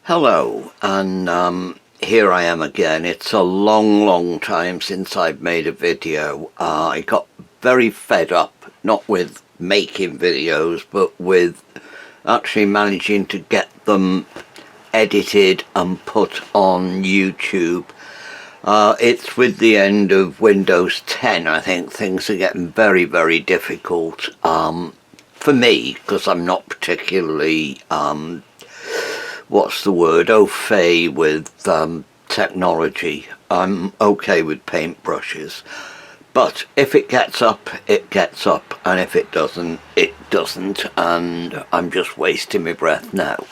Hello, and here I am again. It's a long time since I've made a video. I got very fed up, not with making videos, but with actually managing to get them edited and put on YouTube. It's with the end of Windows 10, I think things are getting very difficult for me, because I'm not particularly what's the word, au fait with technology. I'm okay with paintbrushes, but if it gets up, it gets up, and if it doesn't, it doesn't, and I'm just wasting my breath now.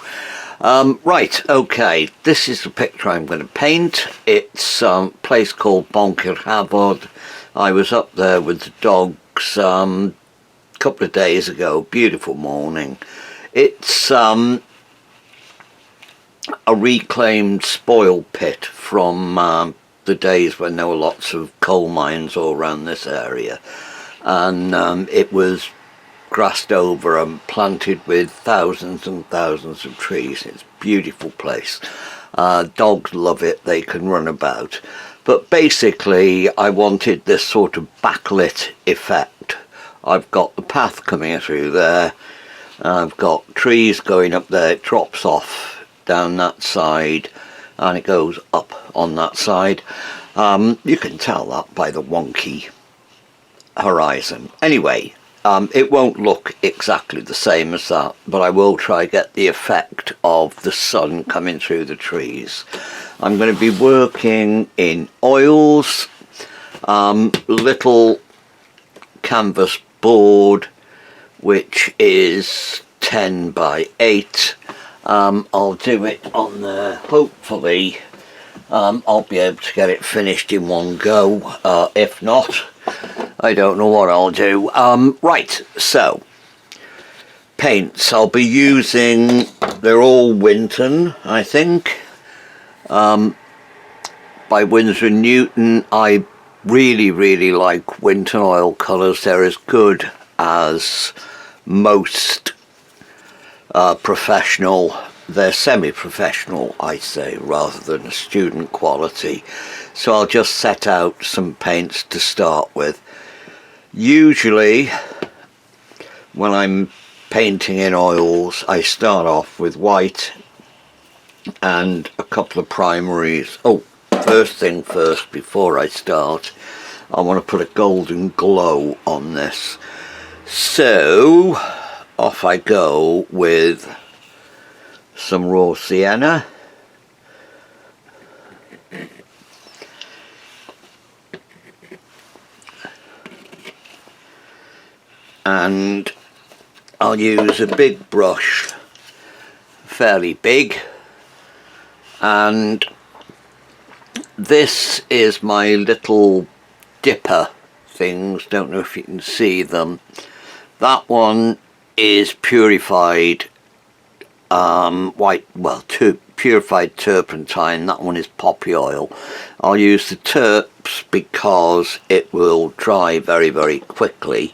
Right, okay, this is the picture I'm going to paint. It's a place called Bonc in Hafod. I was up there with the dogs a couple of days ago. Beautiful morning. It's a reclaimed spoil pit from the days when there were lots of coal mines all around this area, and it was grassed over and planted with thousands and thousands of trees. It's a beautiful place. Dogs love it, they can run about, but basically I wanted this sort of backlit effect. I've got the path coming through there, I've got trees going up there, it drops off down that side and it goes up on that side. You can tell that by the wonky horizon. Anyway, it won't look exactly the same as that, but I will try get the effect of the sun coming through the trees. I'm going to be working in oils, little canvas board which is 10 by 8. I'll do it on there. Hopefully I'll be able to get it finished in one go. If not, I don't know what I'll do. Right, so paints I'll be using, they're all Winton, I think, by Winsor & Newton. I really like Winton oil colours. They're as good as most professional. They're semi-professional, I say, rather than a student quality. So I'll just set out some paints to start with. Usually when I'm painting in oils, I start off with white and a couple of primaries. Oh, first thing first, before I start, I want to put a golden glow on this. So off I go with some raw sienna, and I'll use a big brush, fairly big, and this is my little dipper things. Don't know if you can see them. That one is purified purified turpentine. That one is poppy oil. I'll use the terps because it will dry very quickly,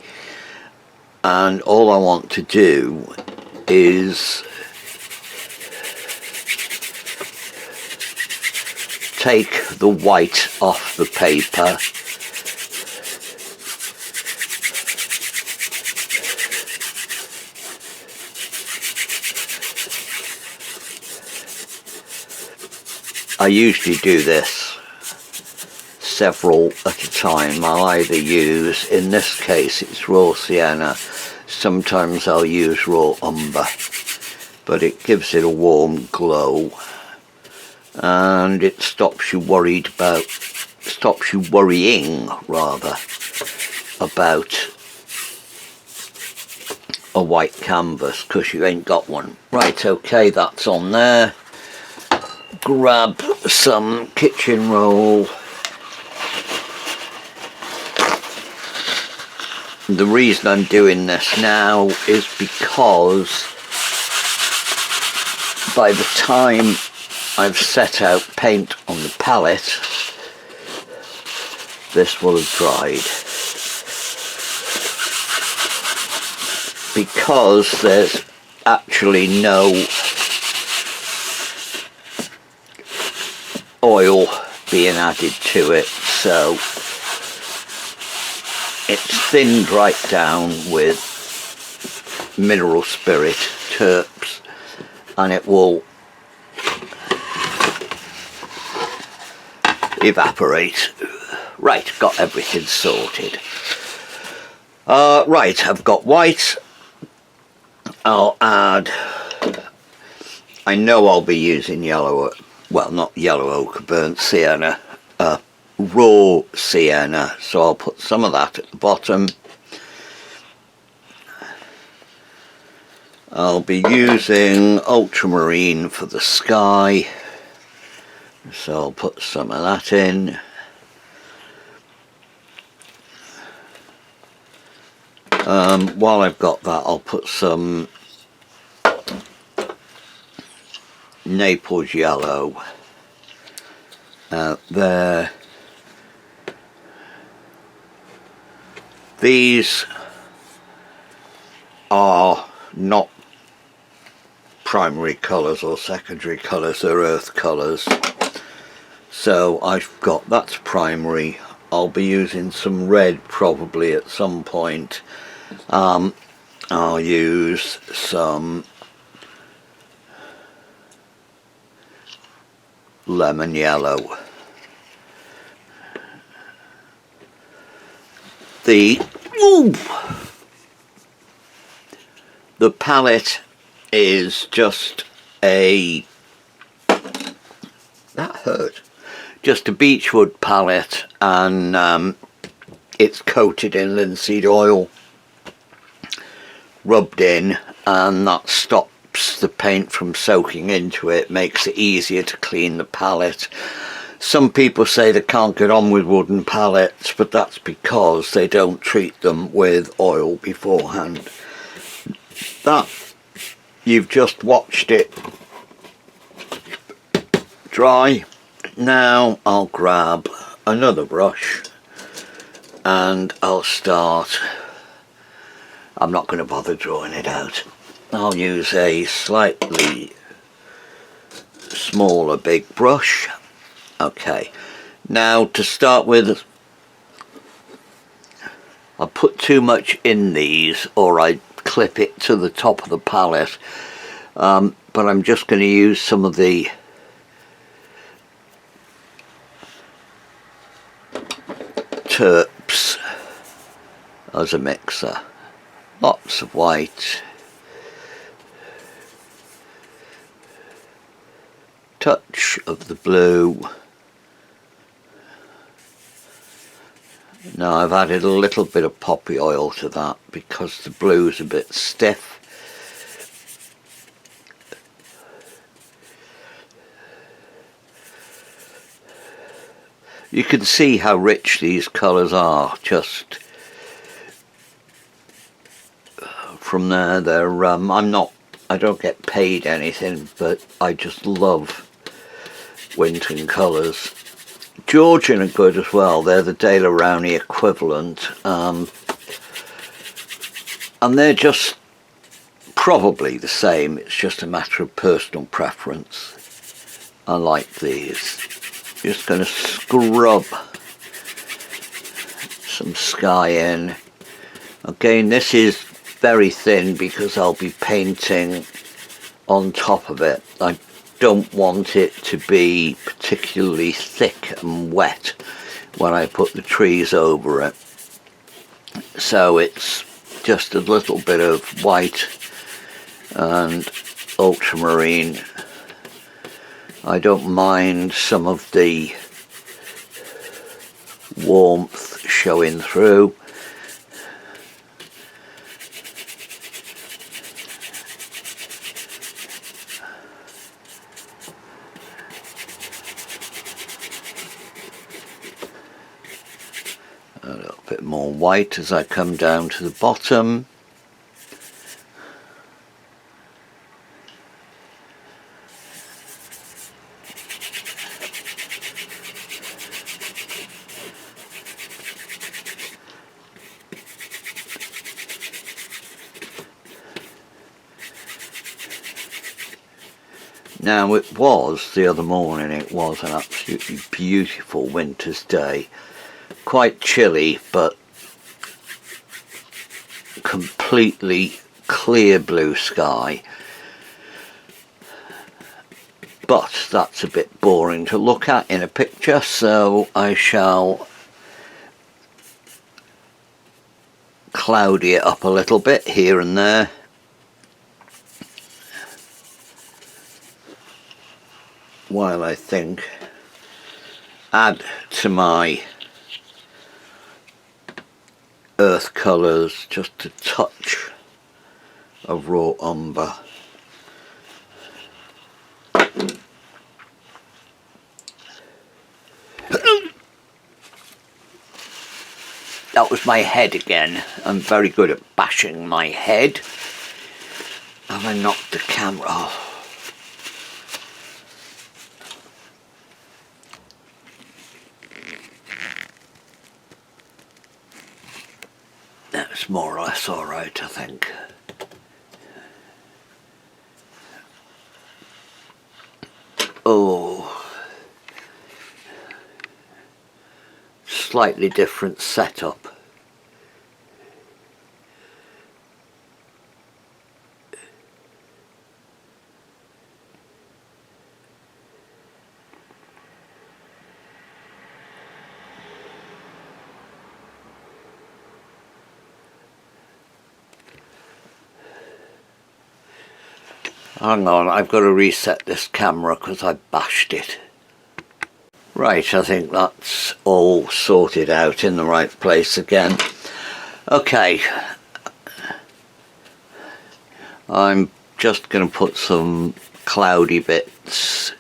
and all I want to do is take the white off the paper. I usually do this several at a time. I'll either use, in this case it's raw sienna, sometimes I'll use raw umber, but it gives it a warm glow and it stops you worrying rather about a white canvas, because you ain't got one. Right, okay, that's on there. Grab some kitchen roll. The reason I'm doing this now is because by the time I've set out paint on the palette, this will have dried. Because there's actually no oil being added to it, so it's thinned right down with mineral spirit, terps, and it will evaporate. Right, got everything sorted. Right, I've got white. I'll add, I know I'll be using yellow, well, not yellow ochre, burnt sienna, raw sienna, so I'll put some of that at the bottom. I'll be using ultramarine for the sky, so I'll put some of that in. While I've got that, I'll put some Naples yellow out there. These are not primary colours or secondary colours, they're earth colours. So I've got, that's primary. I'll be using some red probably at some point. I'll use some lemon yellow. The palette is just a, that hurt, just a beechwood palette, and it's coated in linseed oil, rubbed in, and that stops the paint from soaking into it, makes it easier to clean the palette. Some people say they can't get on with wooden palettes, but that's because they don't treat them with oil beforehand. That, you've just watched it dry. Now I'll grab another brush and I'll start. I'm not going to bother drawing it out. I'll use a slightly smaller big brush. Okay, now to start with, I put too much in these or I clip it to the top of the palette, but I'm just going to use some of the terps as a mixer. Lots of white, touch of the blue. Now I've added a little bit of poppy oil to that because the blue's a bit stiff. You can see how rich these colours are just from there. They're I don't get paid anything, but I just love Winton colours. Georgian are good as well. They're the De La Rowney equivalent, and they're just probably the same. It's just a matter of personal preference. I like these. Just going to scrub some sky in. Again, this is very thin because I'll be painting on top of it. I don't want it to be particularly thick and wet when I put the trees over it. So it's just a little bit of white and ultramarine. I don't mind some of the warmth showing through. A little bit more white as I come down to the bottom. Now it was, the other morning, it was an absolutely beautiful winter's day. Quite chilly, but completely clear blue sky. But that's a bit boring to look at in a picture, so I shall cloudy it up a little bit here and there. While I think, add to my earth colours just a touch of raw umber. That was my head again. I'm very good at bashing my head. Have I knocked the camera off? That's more or less alright, I think. Oh. Slightly different setup. Hang on, I've got to reset this camera because I bashed it. Right, I think that's all sorted out in the right place again. Okay, I'm just going to put some cloudy bits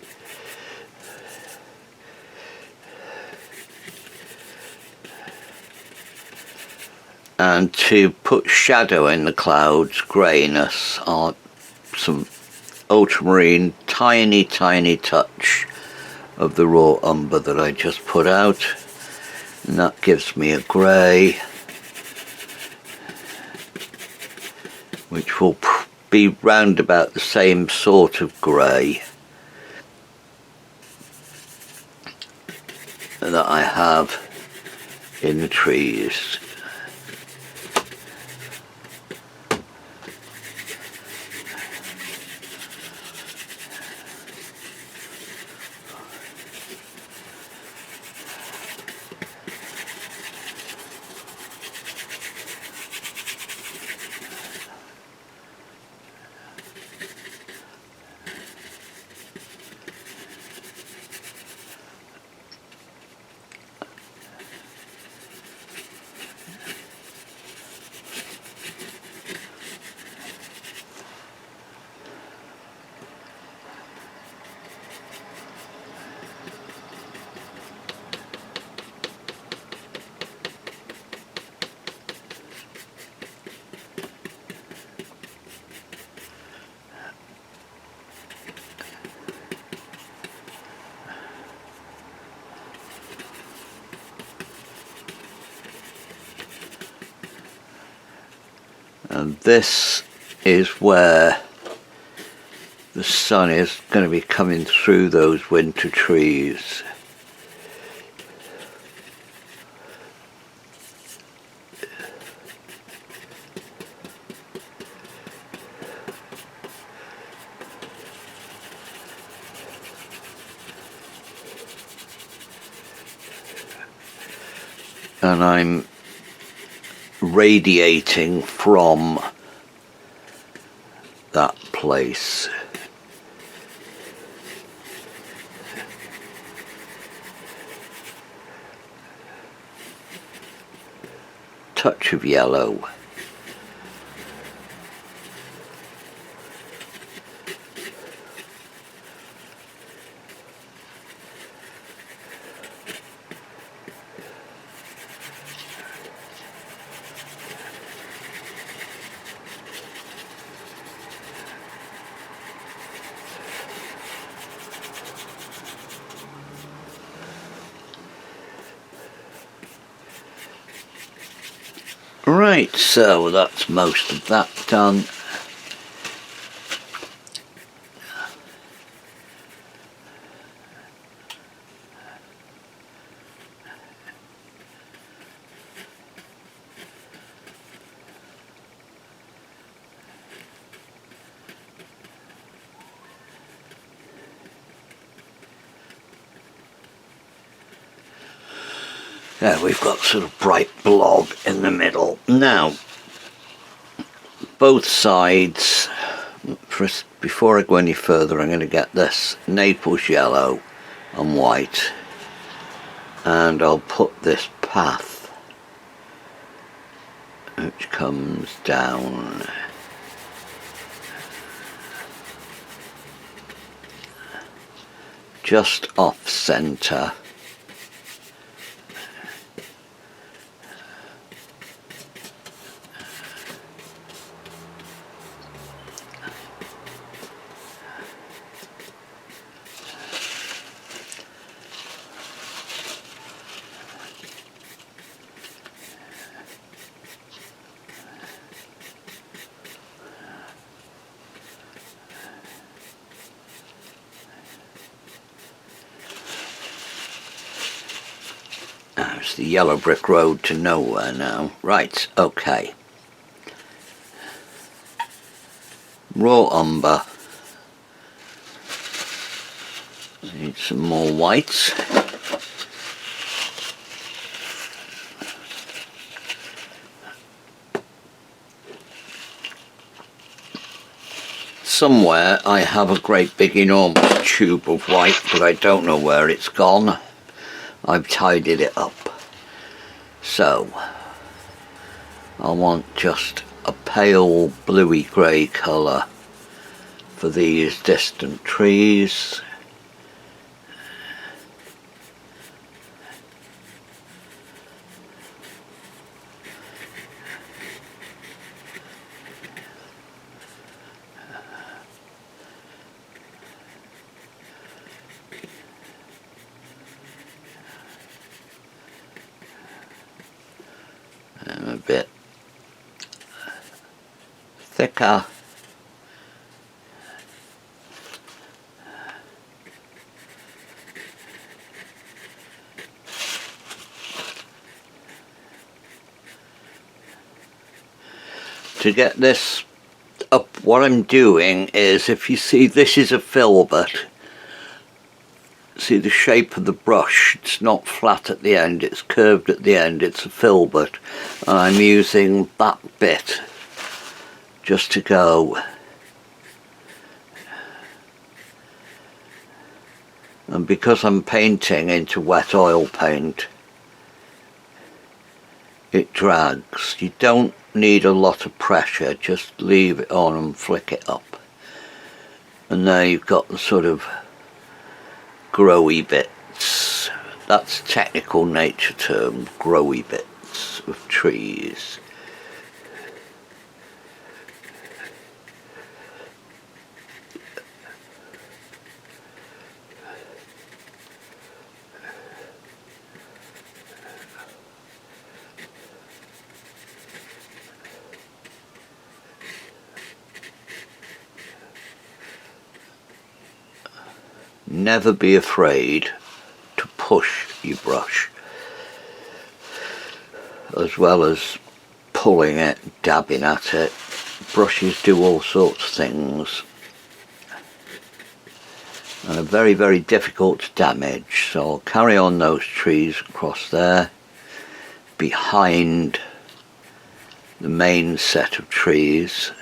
and to put shadow in the clouds, greyness, on some ultramarine, tiny touch of the raw umber that I just put out, and that gives me a grey which will be round about the same sort of grey that I have in the trees. And this is where the sun is going to be coming through those winter trees. And I'm radiating from that place. Touch of yellow. Right, so that's most of that done. There we've got sort of bright blob in the middle. Now, both sides, before I go any further, I'm going to get this Naples yellow and white, and I'll put this path which comes down just off centre. It's the yellow brick road to nowhere now. Right, okay. Raw umber. Need some more whites. Somewhere I have a great big enormous tube of white, but I don't know where it's gone. I've tidied it up. So I want just a pale bluey grey colour for these distant trees. A bit thicker. To get this up, what I'm doing is, if you see, this is a filbert. See the shape of the brush, it's not flat at the end, it's curved at the end, it's a filbert, and I'm using that bit just to go. And because I'm painting into wet oil paint, it drags. You don't need a lot of pressure, just leave it on and flick it up. And there you've got the sort of growy bits. That's a technical nature term, growy bits of trees. Never be afraid to push your brush, as well as pulling it, dabbing at it. Brushes do all sorts of things and are very, very difficult to damage. So I'll carry on those trees across there, behind the main set of trees.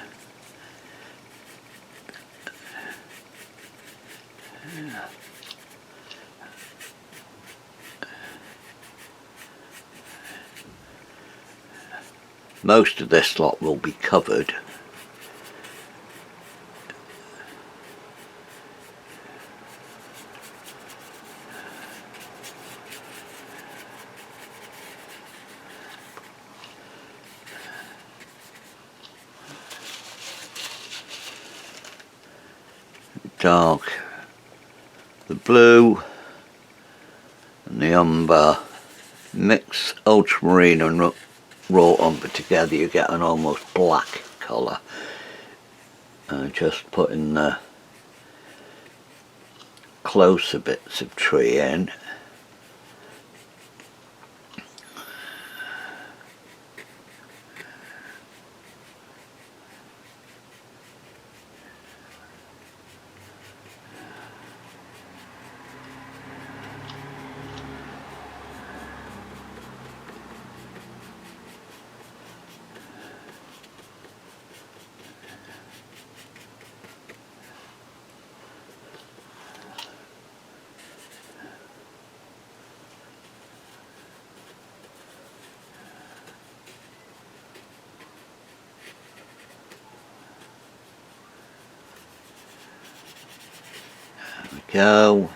Most of this lot will be covered. Dark, the blue and the umber, mix ultramarine and raw umber together, you get an almost black colour. Just putting the closer bits of tree in. go.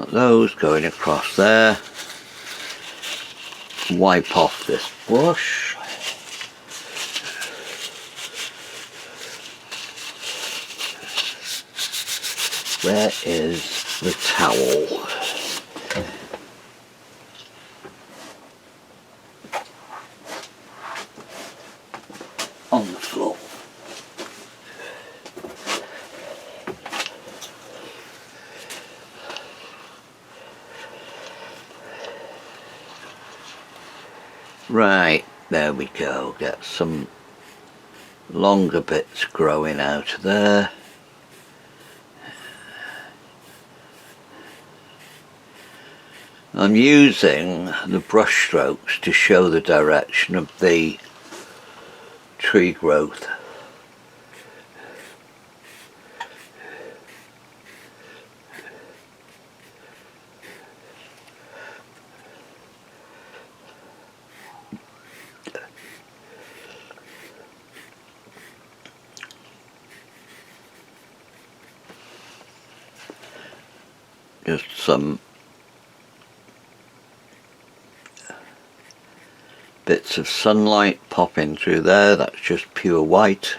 Those going across there. Wipe off this brush. Where is the towel? On the floor. Right, there we go. Get some longer bits growing out of there. I'm using the brush strokes to show the direction of the tree growth. Just some bits of sunlight popping through there. That's just pure white.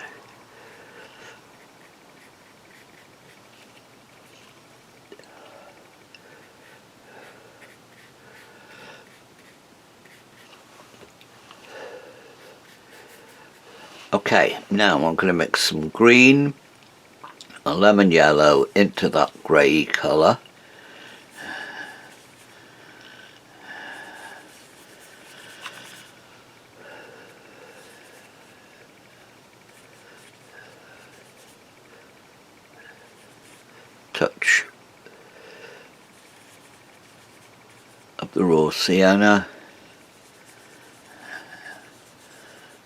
Okay, now I'm going to mix some green, a lemon yellow into that grey colour. Touch of the raw sienna.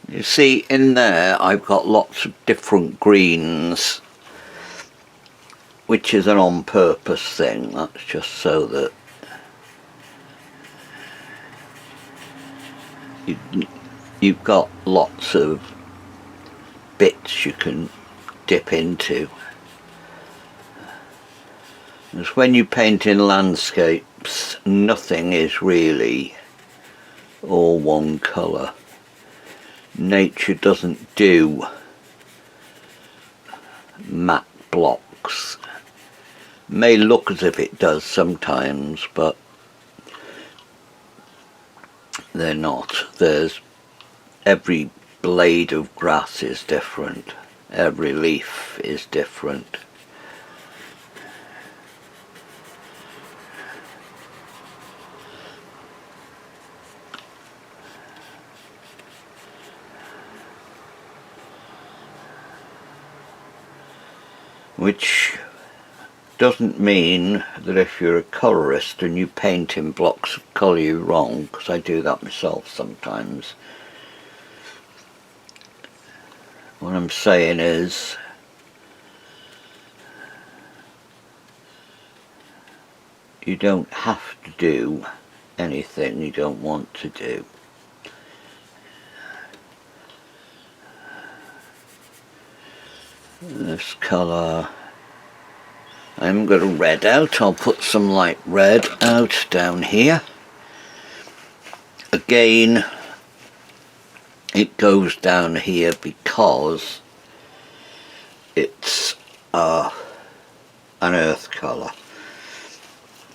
You see in there I've got lots of different greens, which is an on purpose thing. That's just so that you've got lots of bits you can dip into. Because when you paint in landscapes, nothing is really all one colour. Nature doesn't do matte blocks. May look as if it does sometimes, but they're not. There's every blade of grass is different. Every leaf is different. Which doesn't mean that if you're a colourist and you paint in blocks of colour you're wrong, because I do that myself sometimes. What I'm saying is you don't have to do anything you don't want to do. This colour, I'm going to red out. I'll put some light red out down here. Again, it goes down here because it's an earth colour.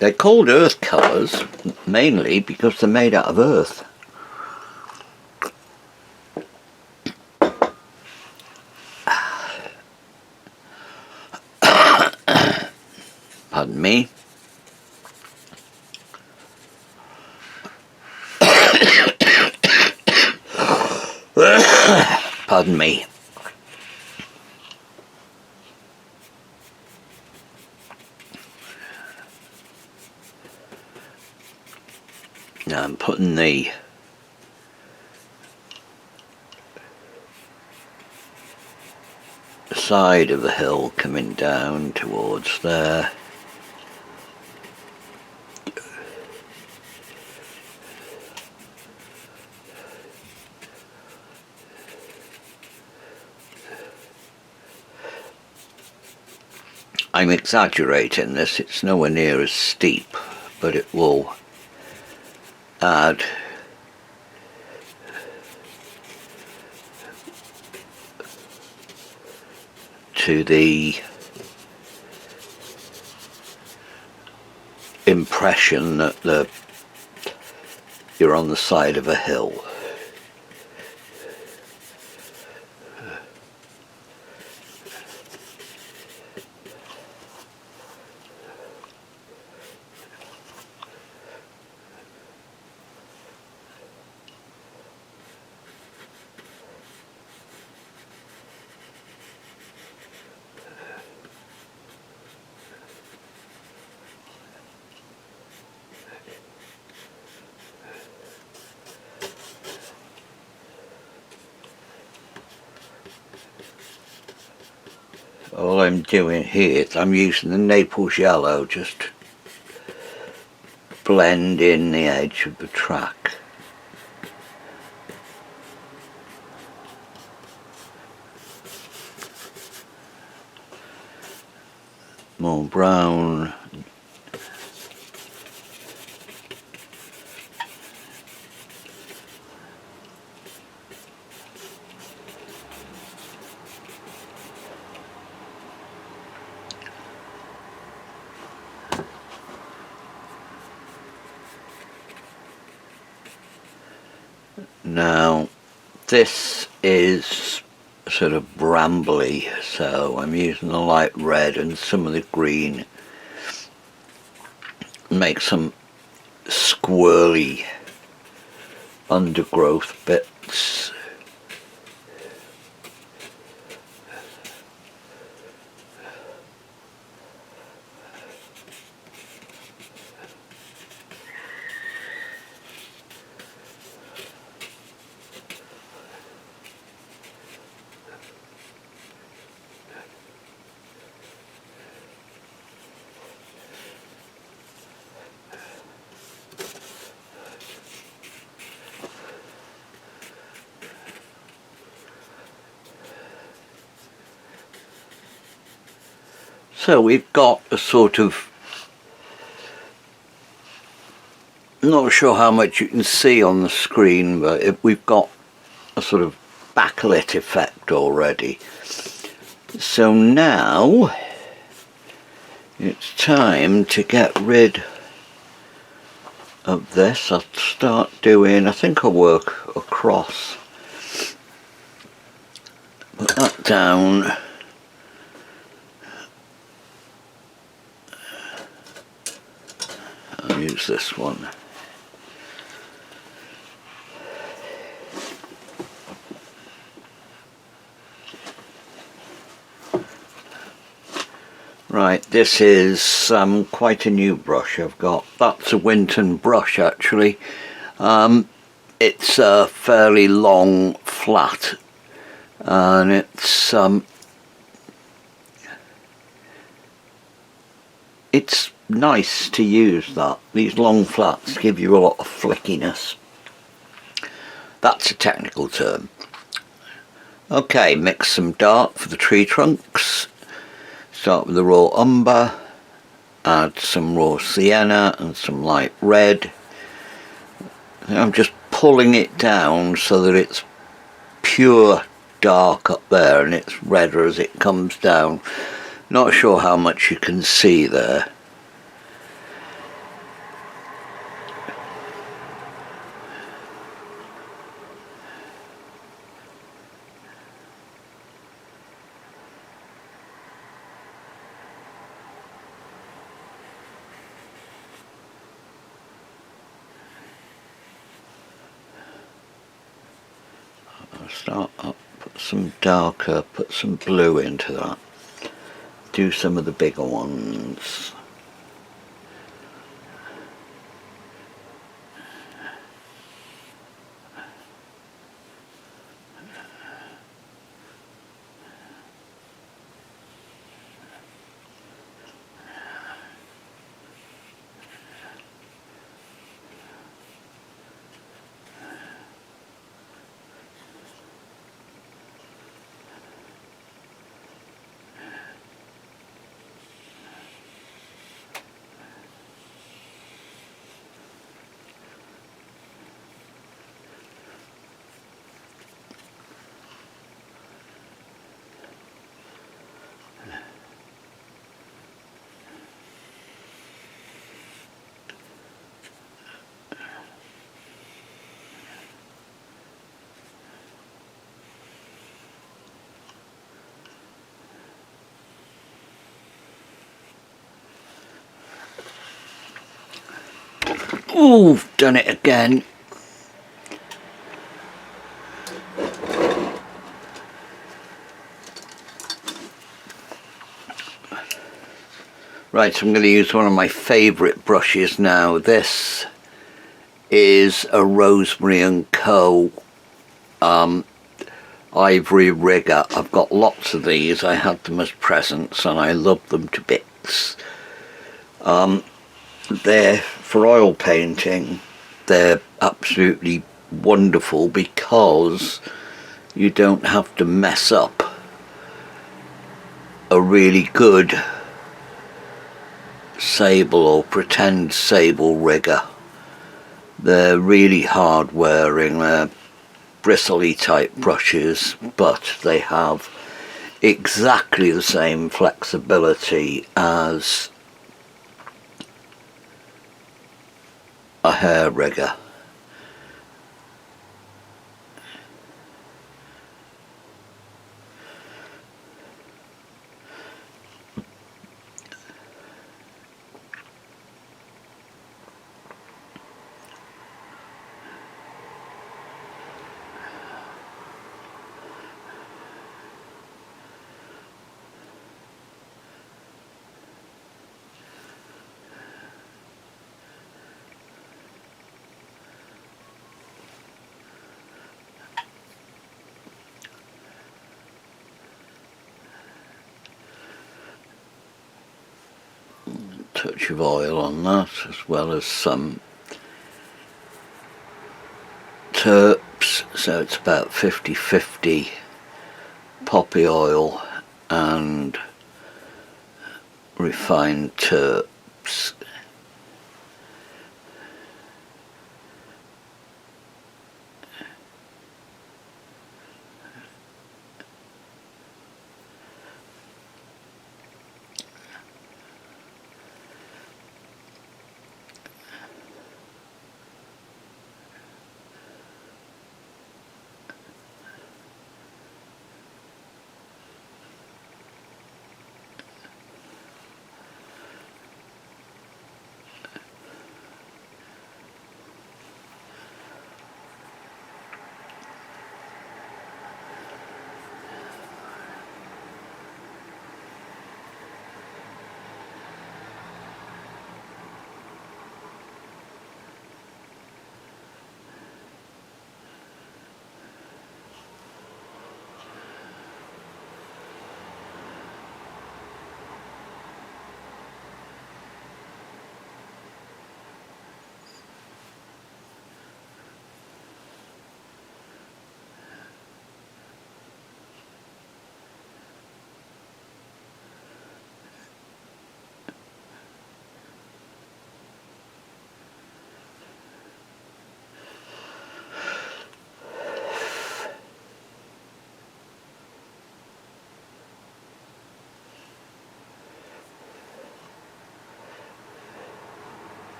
They're called earth colours mainly because they're made out of earth. Pardon me. Pardon me. Now I'm putting the side of the hill coming down towards there. I'm exaggerating this, it's nowhere near as steep, but it will add to the impression that you're on the side of a hill. All I'm doing here is I'm using the Naples yellow just to blend in the edge of the track. More brown. Now this is sort of brambly, so I'm using the light red and some of the green, make some squirrely undergrowth bits. So we've got a sort of, not sure how much you can see on the screen, but we've got a sort of backlit effect already. So now it's time to get rid of this. I'll start doing, I think I'll work across. Put that down. I'll use this one. Right, this is quite a new brush I've got. That's a Winton brush actually. It's a fairly long flat, and it's nice to use that. These long flats give you a lot of flickiness. That's a technical term. Okay, mix some dark for the tree trunks. Start with the raw umber, add some raw sienna and some light red. I'm just pulling it down so that it's pure dark up there and it's redder as it comes down. Not sure how much you can see there. Start up, put some darker, put some blue into that. Do some of the bigger ones. Ooh, done it again. Right, so I'm going to use one of my favourite brushes now. This is a Rosemary and Co. Ivory rigger. I've got lots of these. I had them as presents and I love them to bits. They're for oil painting. They're absolutely wonderful because you don't have to mess up a really good sable or pretend sable rigger. They're really hard wearing. They're bristly type brushes, but they have exactly the same flexibility as a hair rigger. Touch of oil on that, as well as some terps, so it's about 50-50 poppy oil and refined terps.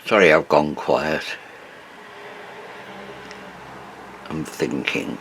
Sorry, I've gone quiet. I'm thinking.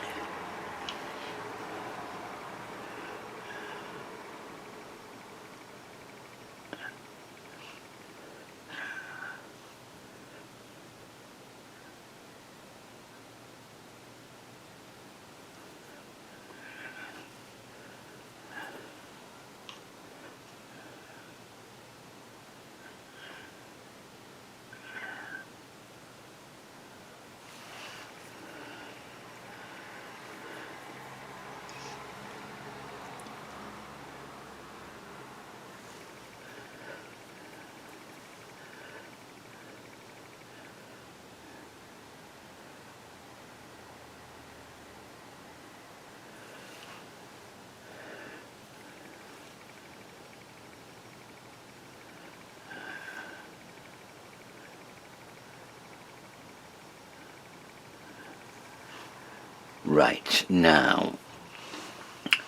Right, now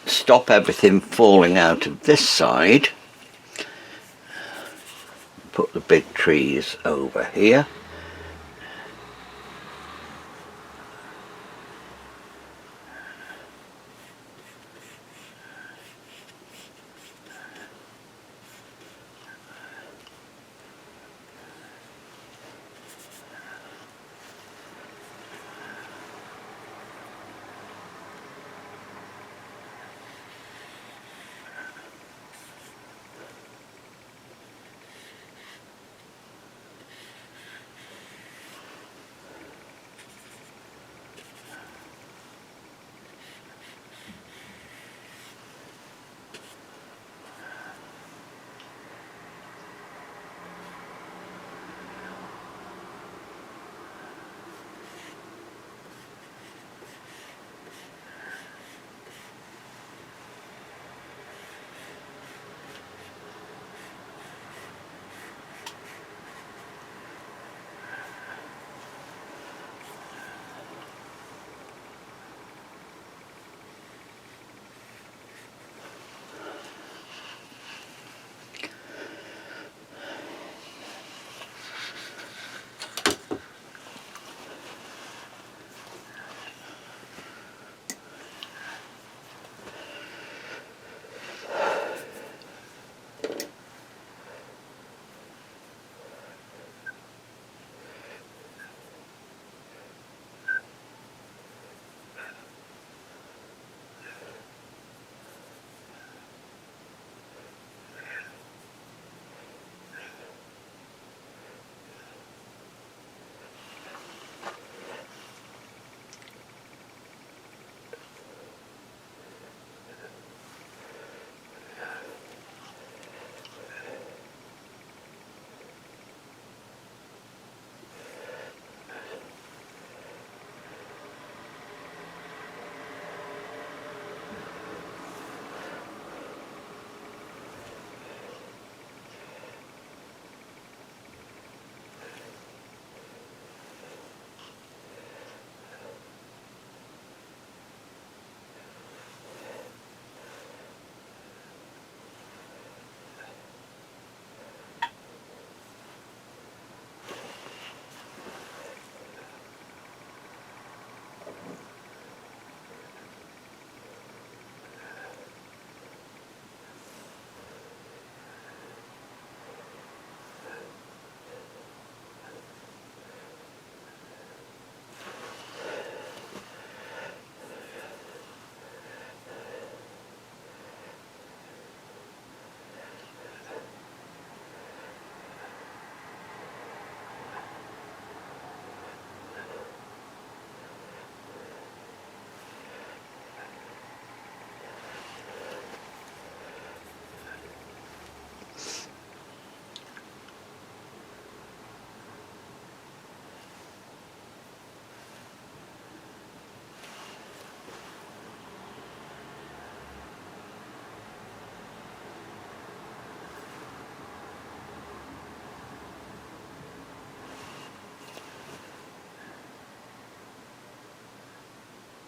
stop everything falling out of this side. Put the big trees over here.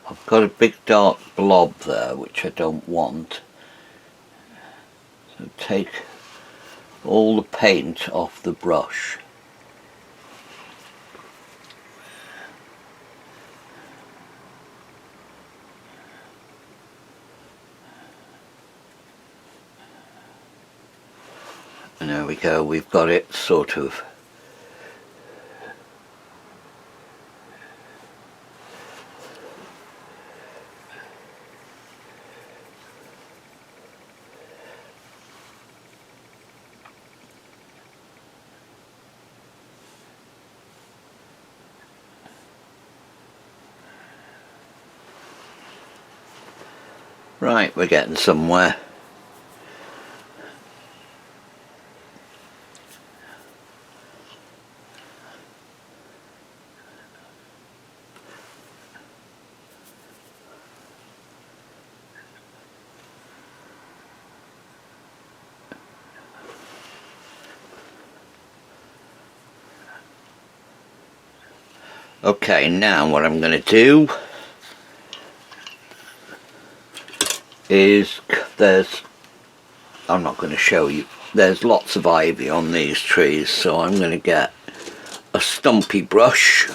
I've got a big dark blob there which I don't want. So take all the paint off the brush. And there we go, we've got it sort of right, we're getting somewhere. Okay, now what I'm going to do is I'm not going to show you, there's lots of ivy on these trees, so I'm going to get a stumpy brush.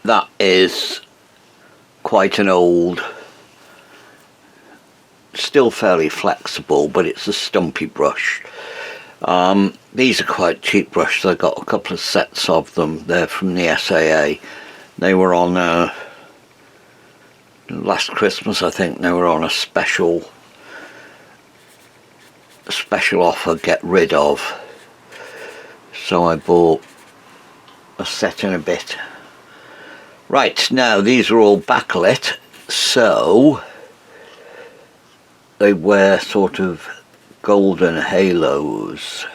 That is quite an old, still fairly flexible, but it's a stumpy brush. These are quite cheap brushes. I got a couple of sets of them. They're from the SAA. They were on last Christmas, I think. They were on a special offer, get rid of. So I bought a set and a bit. Right, now these are all backlit, so they wear sort of golden halos.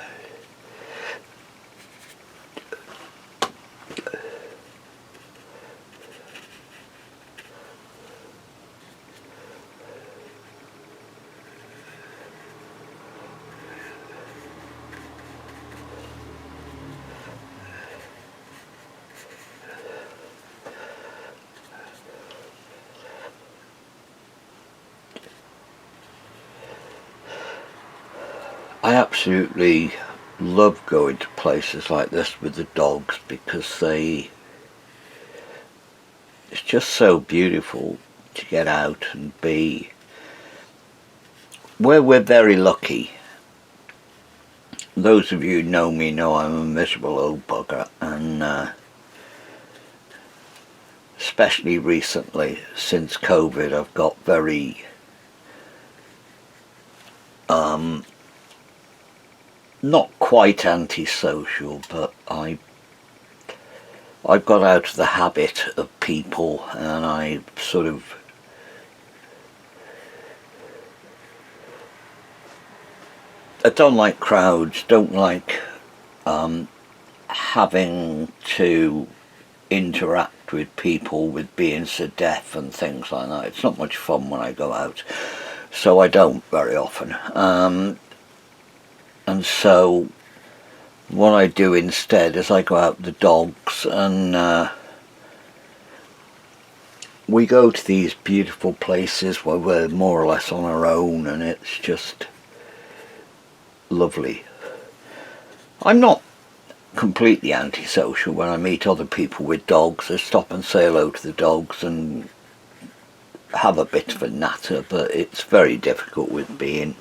I absolutely love going to places like this with the dogs because it's just so beautiful to get out and be. We're very lucky. Those of you who know me know I'm a miserable old bugger, and especially recently since COVID I've got very not quite antisocial, but I've got out of the habit of people, and I don't like crowds, don't like having to interact with people, with being so deaf and things like that. It's not much fun when I go out, so I don't very often. And so what I do instead is I go out with the dogs, and we go to these beautiful places where we're more or less on our own, and it's just lovely. I'm not completely antisocial when I meet other people with dogs. I stop and say hello to the dogs and have a bit of a natter, but it's very difficult with being.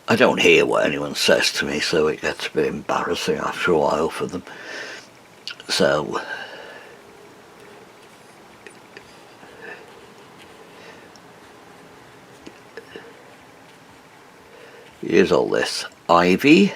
I don't hear what anyone says to me, so it gets a bit embarrassing after a while for them. So here's all this ivy.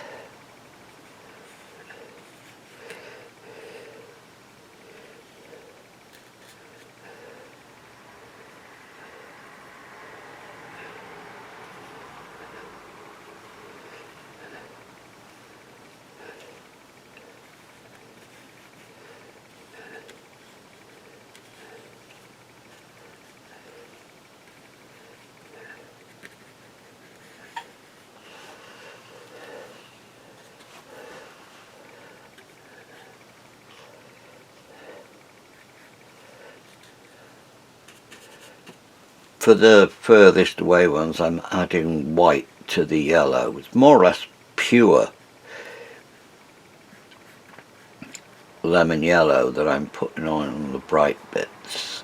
for the furthest away ones, I'm adding white to the yellow. It's more or less pure lemon yellow that I'm putting on the bright bits.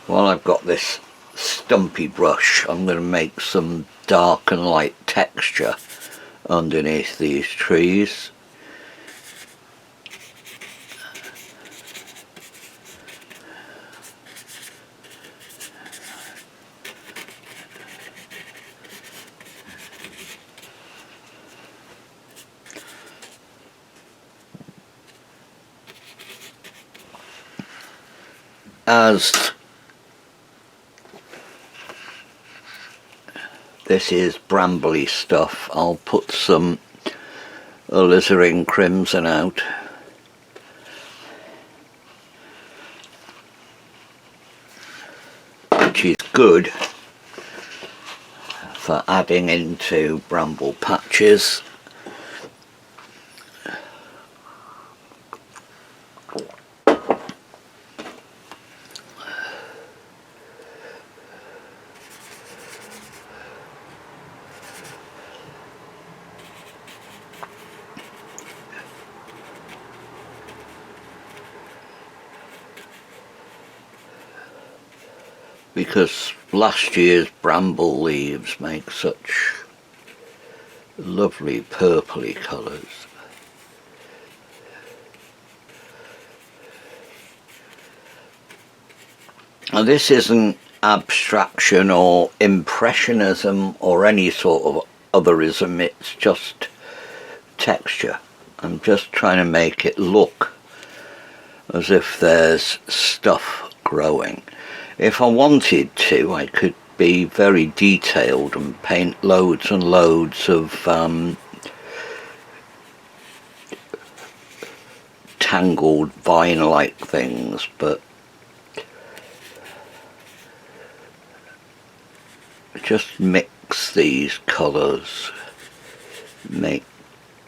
While I've got this stumpy brush, I'm going to make some dark and light texture underneath these trees. As this is brambly stuff, I'll put some alizarin crimson out. Which is good for adding into bramble patches. Because last year's bramble leaves make such lovely purpley colours. And this isn't abstraction or impressionism or any sort of otherism, it's just texture. I'm just trying to make it look as if there's stuff growing. If I wanted to, I could be very detailed and paint loads and loads of tangled vine-like things, but just mix these colours, make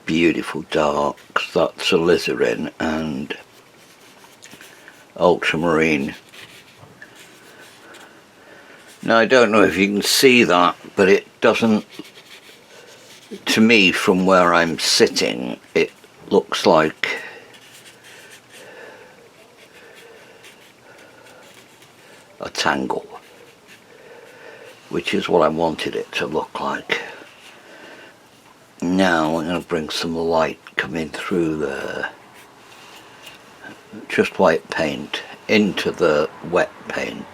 beautiful darks. That's alizarin and ultramarine. Now I don't know if you can see that, but it doesn't, to me from where I'm sitting, it looks like a tangle, which is what I wanted it to look like. Now I'm going to bring some light coming through there, just white paint into the wet paint.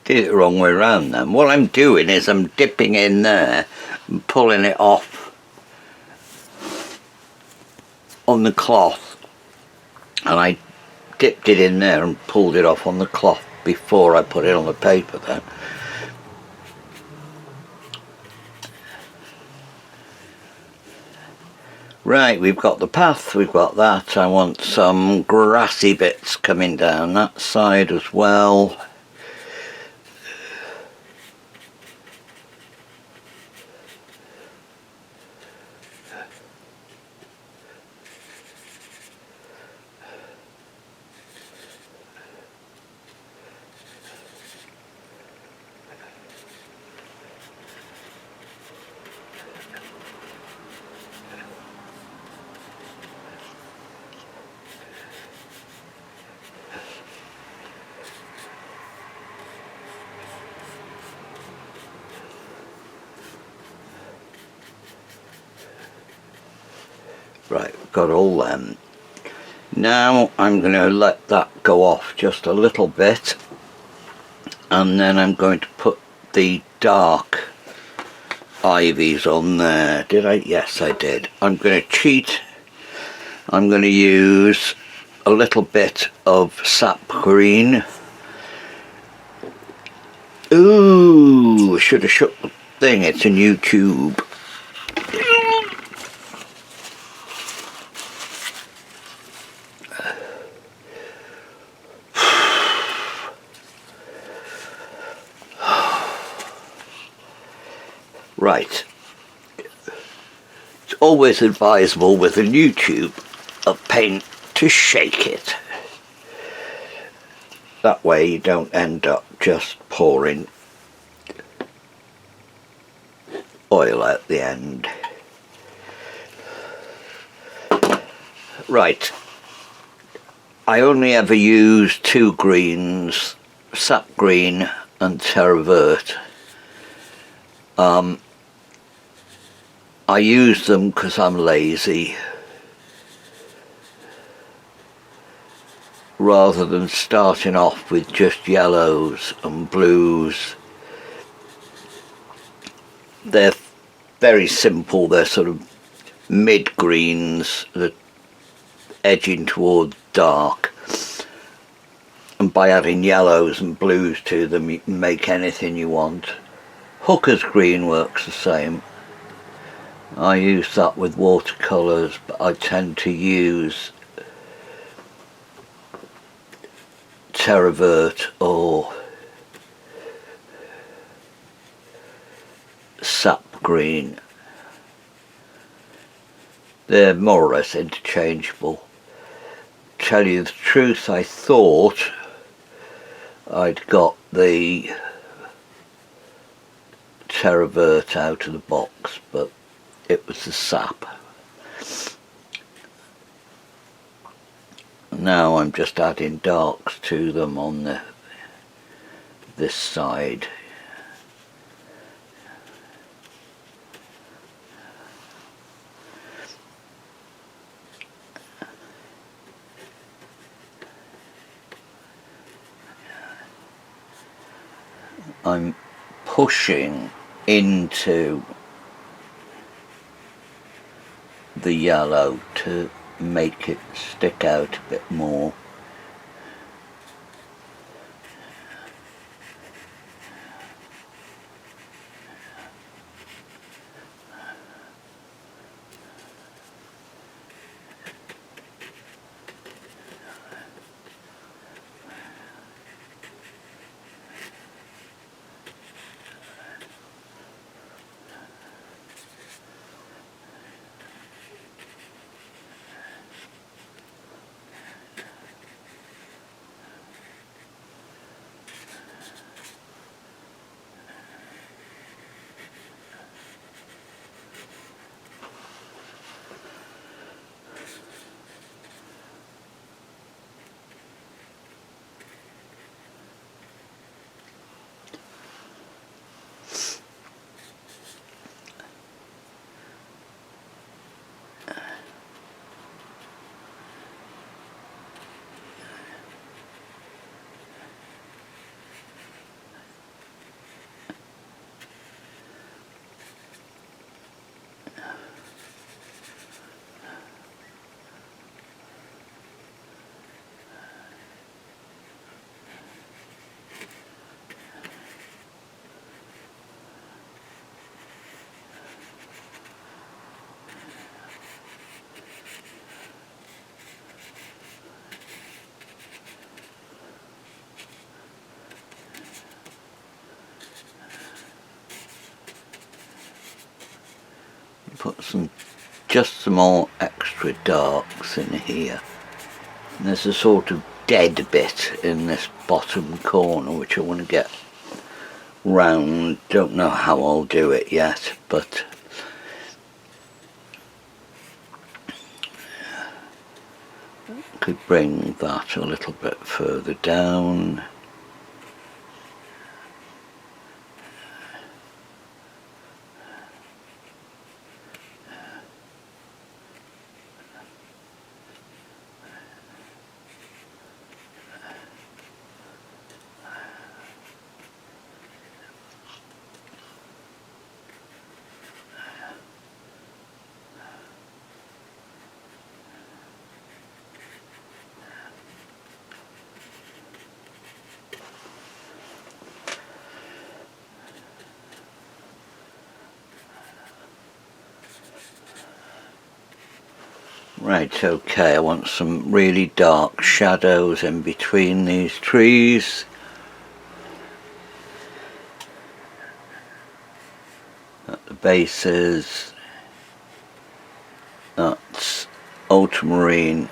Did it the wrong way around then. What I'm doing is I'm dipping in there and pulling it off on the cloth, and I dipped it in there and pulled it off on the cloth before I put it on the paper then. Right, we've got the path, we've got that. I want some grassy bits coming down that side as well. Right, got all them. Now I'm going to let that go off just a little bit, and then I'm going to put the dark ivies on there. Did I? Yes, I did. I'm going to cheat. I'm going to use a little bit of sap green. Ooh, should have shook the thing. It's a new tube. Right. It's always advisable with a new tube of paint to shake it. That way you don't end up just pouring oil out the end. Right. I only ever use two greens, sap green and terra vert. I use them because I'm lazy, rather than starting off with just yellows and blues. They're very simple, they're sort of mid-greens that edging towards dark, and by adding yellows and blues to them you can make anything you want. Hooker's green works the same. I use that with watercolours, but I tend to use terra vert or sap green. They're more or less interchangeable. Tell you the truth, I thought I'd got the terra vert out of the box, but it was the sap. Now I'm just adding darks to them on this side. I'm pushing into the yellow to make it stick out a bit more. Put just some more extra darks in here. And there's a sort of dead bit in this bottom corner which I want to get round. Don't know how I'll do it yet, but could bring that a little bit further down. Right, okay, I want some really dark shadows in between these trees. At the bases, that's ultramarine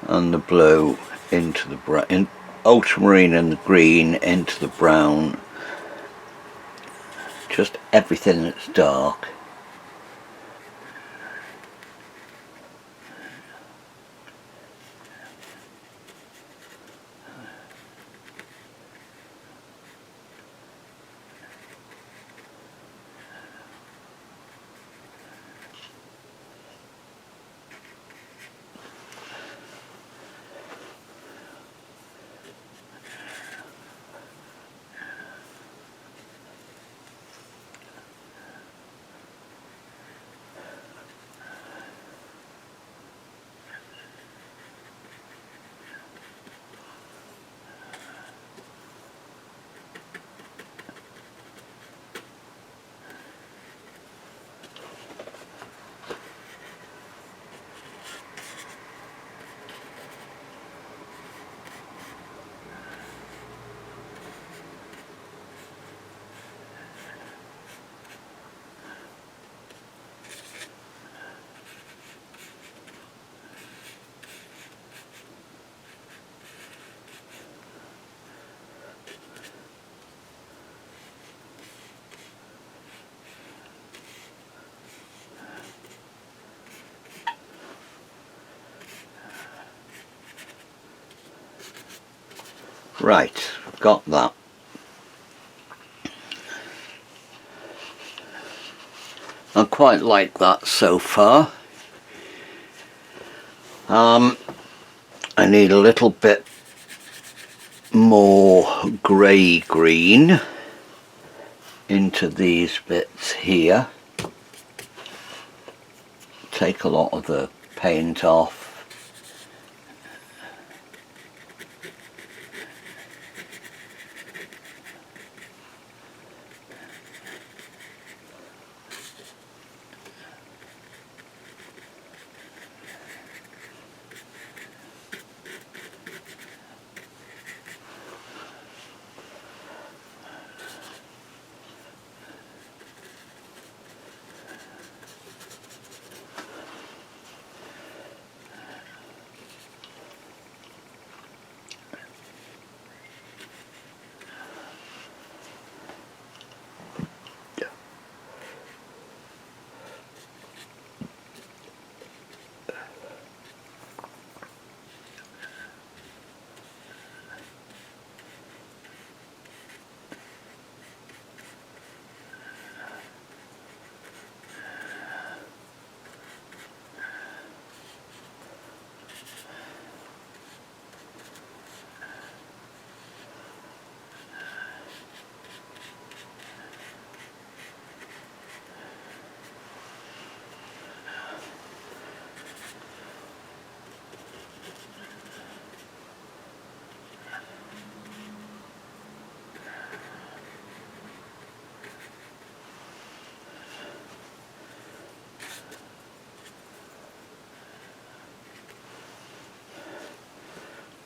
and the blue into the brown, ultramarine and the green into the brown. Just everything that's dark. Right, got that. I quite like that so far. I need a little bit more grey green into these bits here. Take a lot of the paint off.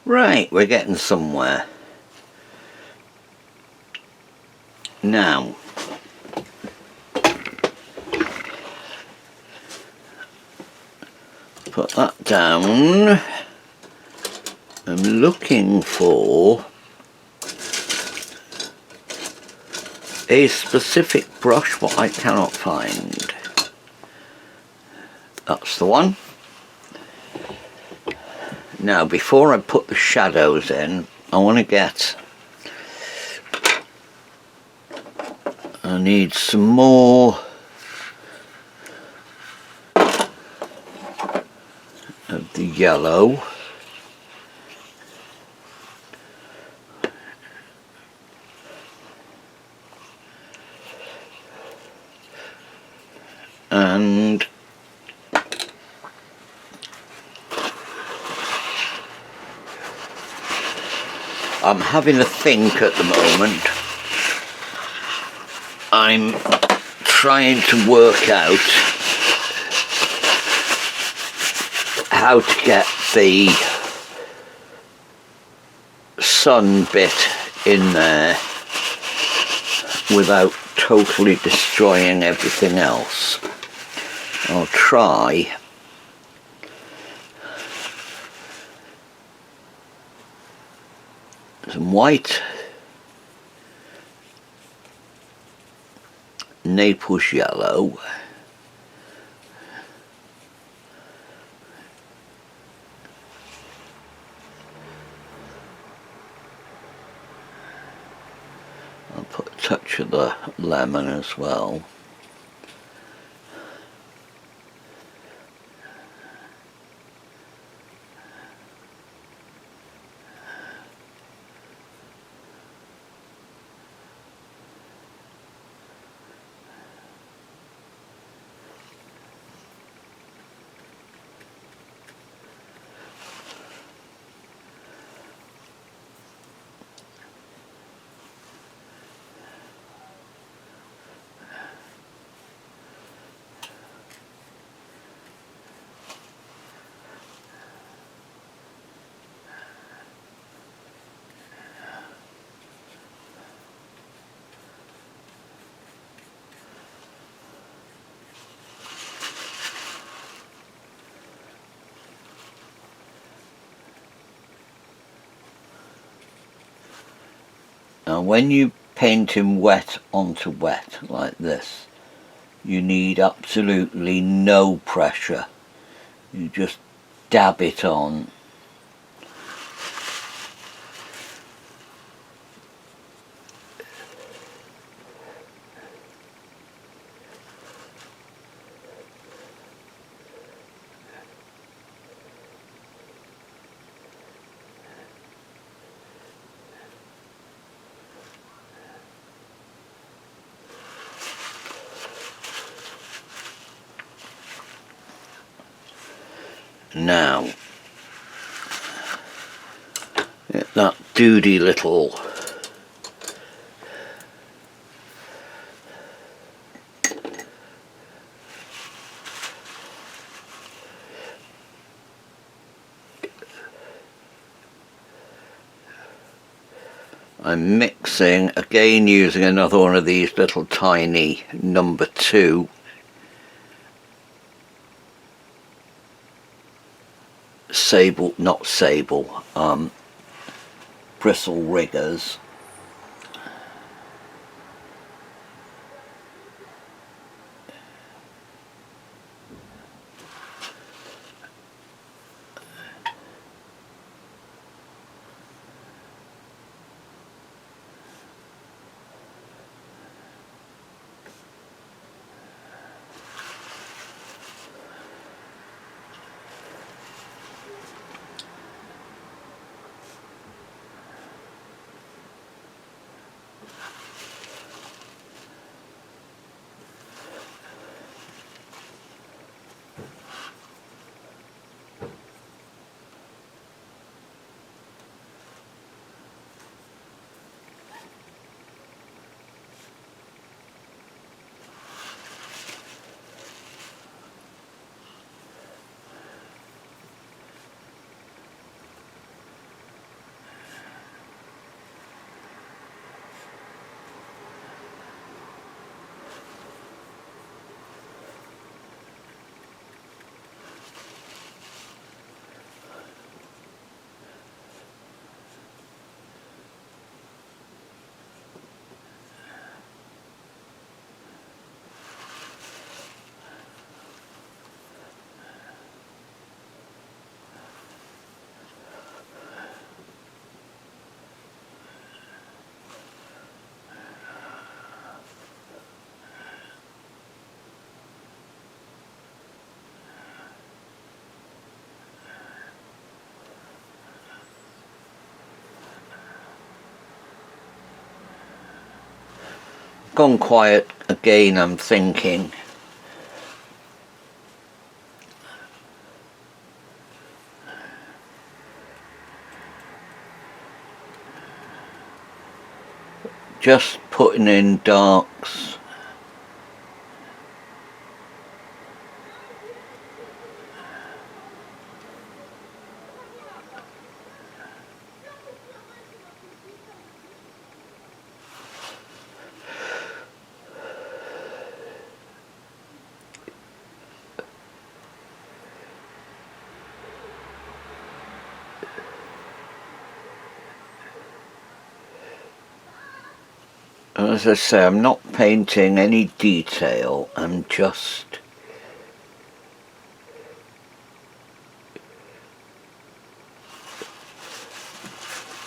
Right, we're getting somewhere. Now, put that down. I'm looking for a specific brush, what I cannot find. That's the one. Now, before I put the shadows in, I want to get... I need some more of the yellow. And I'm having a think at the moment. I'm trying to work out how to get the sun bit in there without totally destroying everything else. I'll try some white, Naples yellow, I'll put a touch of the lemon as well. Now when you paint in wet onto wet like this, you need absolutely no pressure. You just dab it on. Now, that doody little I'm mixing, again using another one of these little tiny number 2 bristle riggers. Gone quiet again, I'm thinking. Just putting in darks. As I say, I'm not painting any detail, I'm just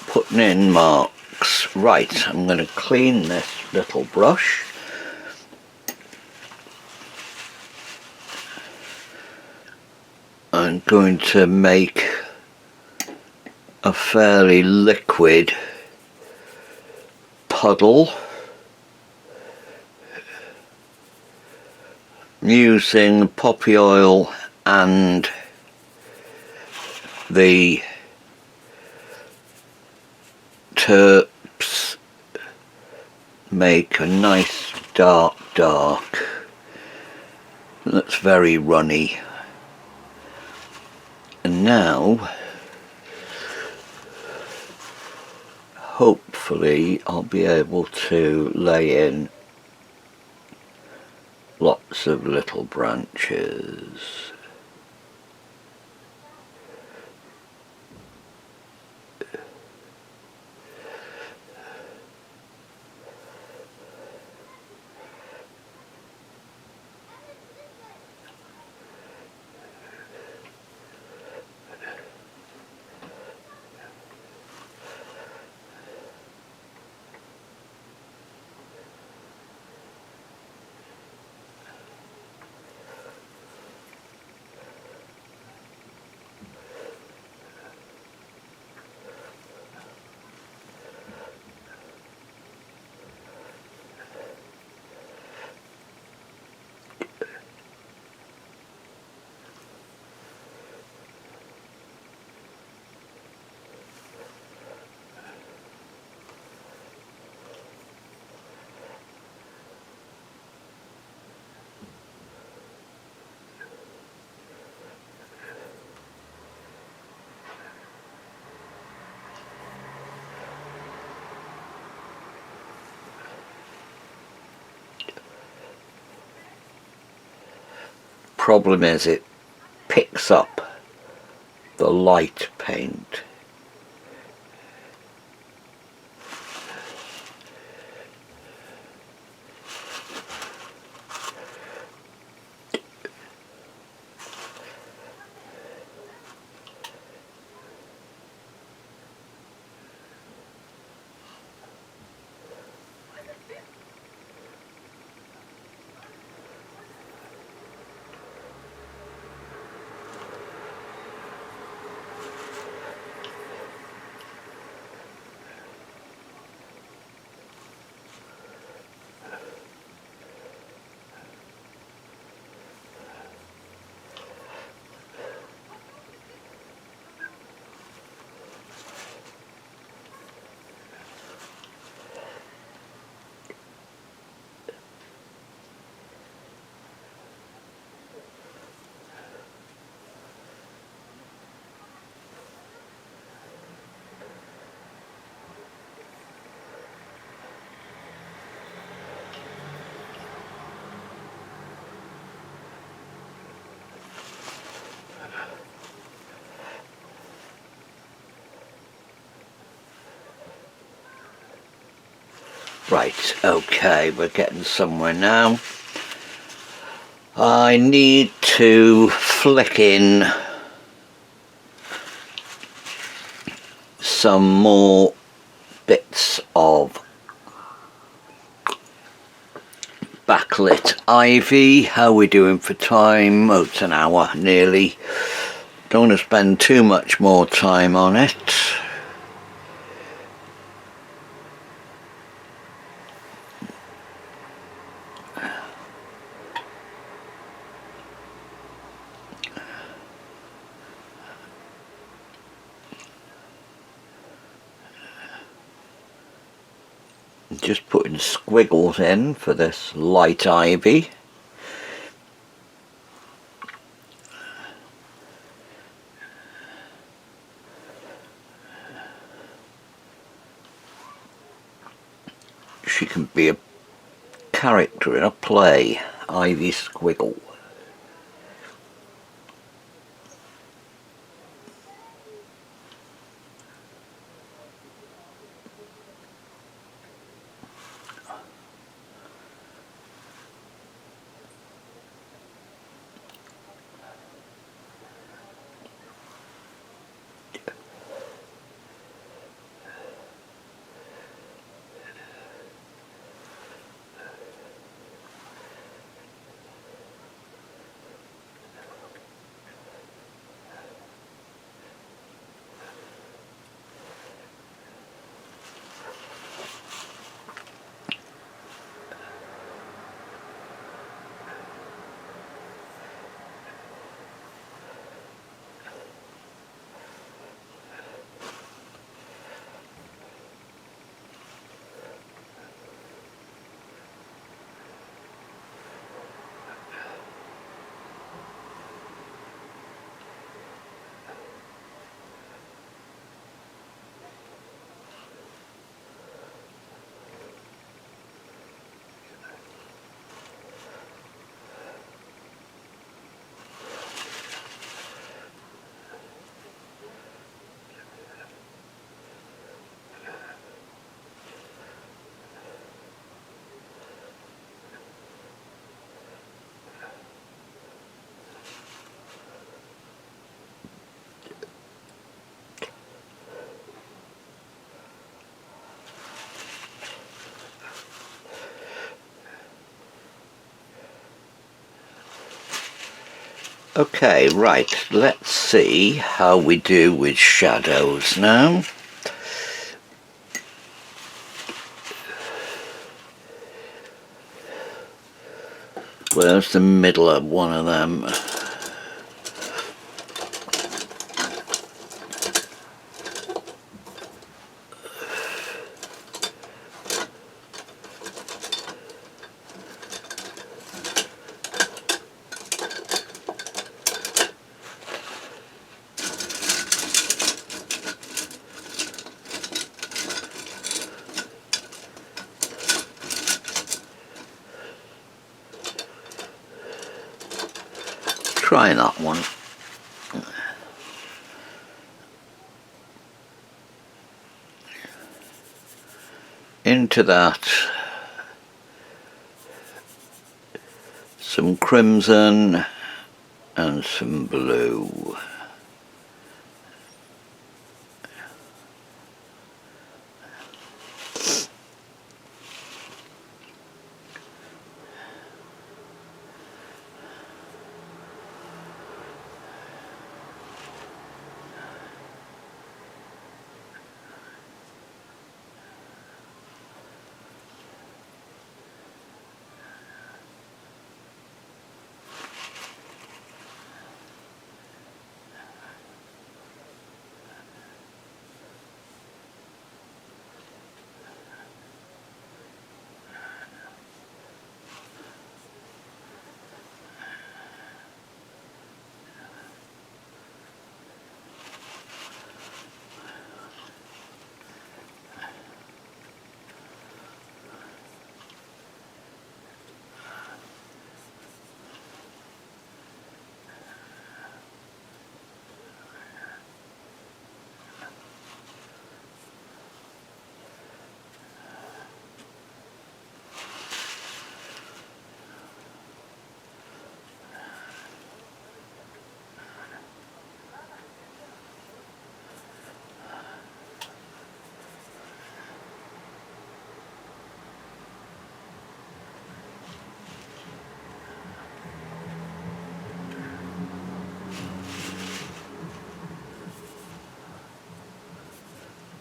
putting in marks. Right, I'm going to clean this little brush. I'm going to make a fairly liquid puddle using the poppy oil and the terps. Make a nice dark that's very runny. And now hopefully I'll be able to lay in lots of little branches. Problem is it picks up the light paint. Right, okay, we're getting somewhere now. I need to flick in some more bits of backlit ivy. How are we doing for time? Oh, it's an hour nearly. Don't want to spend too much more time on it. Just putting squiggles in for this light ivy. She can be a character in a play, Ivy Squiggle. Okay, right, let's see how we do with shadows now. Where's the middle of one of them? Try that one. Into that some crimson and some blue.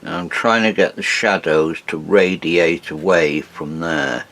Now I'm trying to get the shadows to radiate away from there.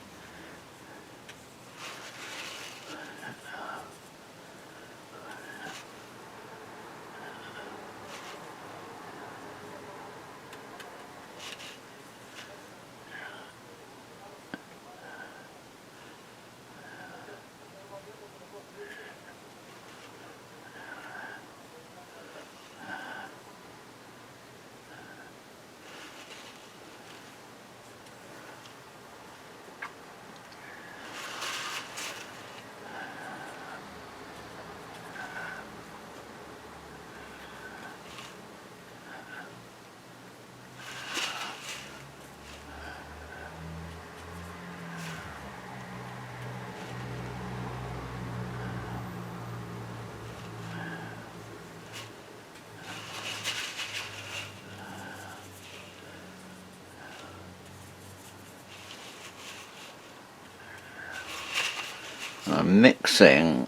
I'm mixing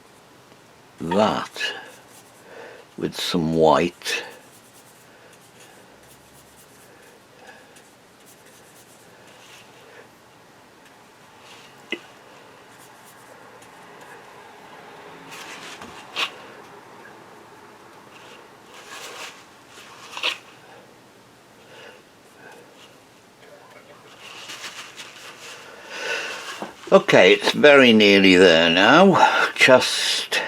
that with some white. Okay, it's very nearly there now. Just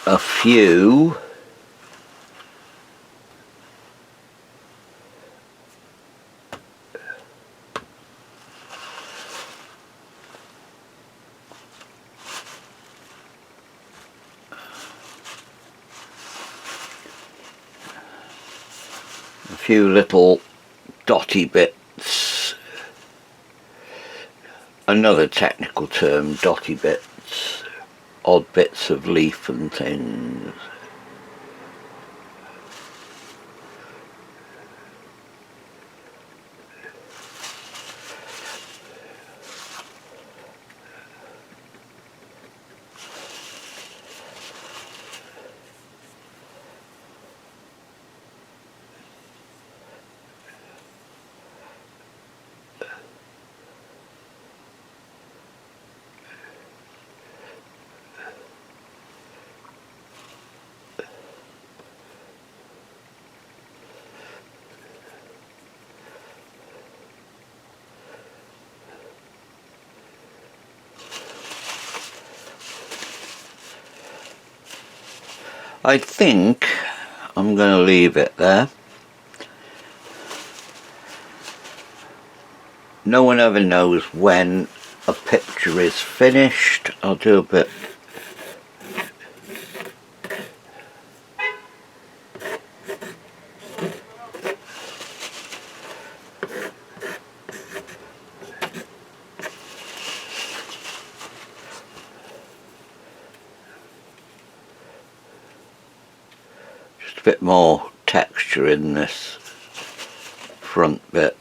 a few little dotty bits. Another technical term, dotty bits, odd bits of leaf and things. I think I'm going to leave it there. No one ever knows when a picture is finished. I'll do a bit. Just a bit more texture in this front bit.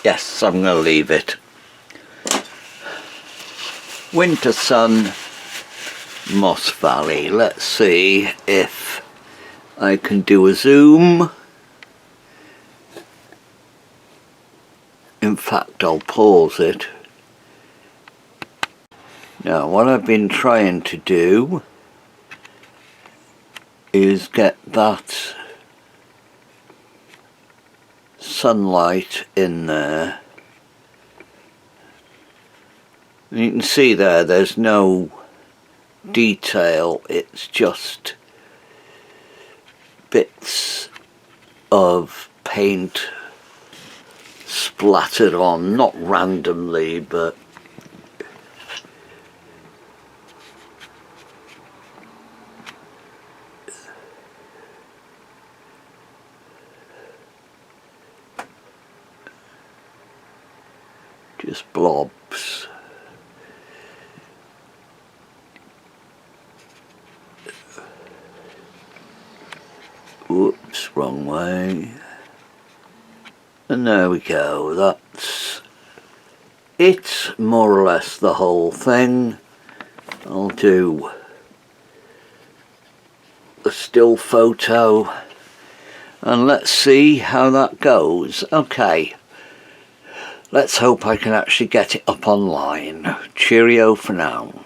Yes, I'm going to leave it. Winter Sun, Moss Valley. Let's see if I can do a zoom. In fact, I'll pause it. Now, what I've been trying to do is get that sunlight in there. You can see there's no detail, it's just bits of paint splattered on, not randomly, but just blobs. Whoops, wrong way. And there we go, that's it, more or less the whole thing. I'll do a still photo and let's see how that goes. Okay, let's hope I can actually get it up online. Cheerio for now.